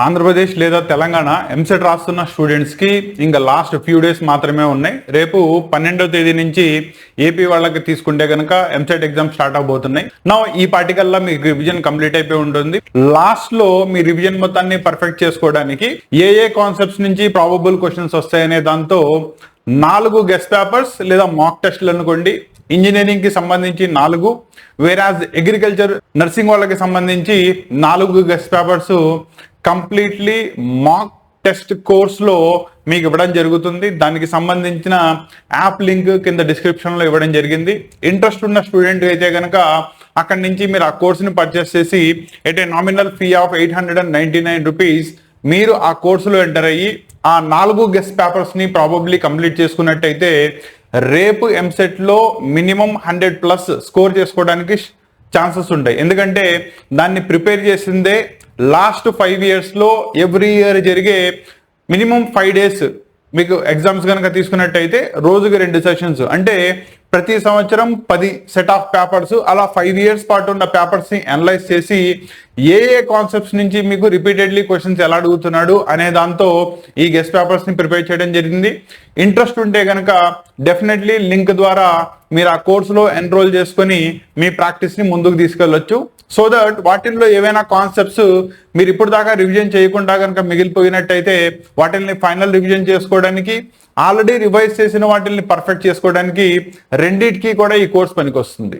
ఆంధ్రప్రదేశ్ లేదా తెలంగాణ ఎంసెట్ రాస్తున్న స్టూడెంట్స్కి ఇంకా లాస్ట్ ఫ్యూ డేస్ మాత్రమే ఉన్నాయి. రేపు 12వ తేదీ నుంచి ఏపీ వాళ్ళకి తీసుకుంటే కనుక ఎంసెట్ ఎగ్జామ్ స్టార్ట్ అవబోతున్నాయి. నా ఈ పార్టికల్లా మీకు రివిజన్ కంప్లీట్ అయిపోయి ఉంటుంది. లాస్ట్ లో మీ రివిజన్ మొత్తాన్ని పర్ఫెక్ట్ చేసుకోవడానికి ఏ కాన్సెప్ట్స్ నుంచి ప్రాబబుల్ క్వశ్చన్స్ వస్తాయనే దాంతో 4 గెస్ట్ పేపర్స్ లేదా మాక్ టెస్ట్లు అనుకోండి. ఇంజనీరింగ్ కి సంబంధించి 4, వేరాజ్ అగ్రికల్చర్ నర్సింగ్ వాళ్ళకి సంబంధించి 4 guest papers completely mock test కోర్స్లో మీకు ఇవ్వడం జరుగుతుంది. దానికి సంబంధించిన యాప్ లింక్ కింద డిస్క్రిప్షన్లో ఇవ్వడం జరిగింది. ఇంట్రెస్ట్ ఉన్న స్టూడెంట్ అయితే కనుక అక్కడి నుంచి మీరు ఆ కోర్సుని పర్చేస్ చేసి at a nominal fee of 899 rupees మీరు ఆ కోర్సులో ఎంటర్ అయ్యి ఆ 4 గెస్ట్ పేపర్స్ని ప్రాబబ్లీ కంప్లీట్ చేసుకున్నట్టయితే రేపు ఎంసెట్లో మినిమం 100+ స్కోర్ చేసుకోవడానికి ఛాన్సెస్ ఉంటాయి. ఎందుకంటే దాన్ని ప్రిపేర్ చేసిందే లాస్ట్ 5 ఇయర్స్లో ఎవ్రీ ఇయర్ జరిగే మినిమం 5 డేస్ మీకు ఎగ్జామ్స్ కనుక తీసుకున్నట్టయితే రోజుకి 2 సెషన్స్, అంటే ప్రతి సంవత్సరం 10 సెట్ ఆఫ్ పేపర్స్, అలా 5 ఇయర్స్ పాటు ఉన్న పేపర్స్ని అనలైజ్ చేసి ఏ కాన్సెప్ట్స్ నుంచి మీకు రిపీటెడ్లీ క్వశ్చన్స్ ఎలా అడుగుతున్నాడు అనే దాంతో ఈ గెస్ట్ పేపర్స్ని ప్రిపేర్ చేయడం జరిగింది. ఇంట్రెస్ట్ ఉంటే కనుక డెఫినెట్లీ లింక్ ద్వారా మీరు ఆ కోర్సులో ఎన్రోల్ చేసుకొని మీ ప్రాక్టీస్ని ముందుకు తీసుకెళ్ళొచ్చు. సో దట్ వాటిల్లో ఏవైనా కాన్సెప్ట్స్ మీరు ఇప్పుడు దాకా రివిజన్ చేయకుండా కనుక మిగిలిపోయినట్టయితే వాటిల్ని ఫైనల్ రివిజన్ చేసుకోవడానికి, ఆల్రెడీ రివైజ్ చేసిన వాటిల్ని పర్ఫెక్ట్ చేసుకోవడానికి రెండింటికి కూడా ఈ కోర్స్ పనికొస్తుంది.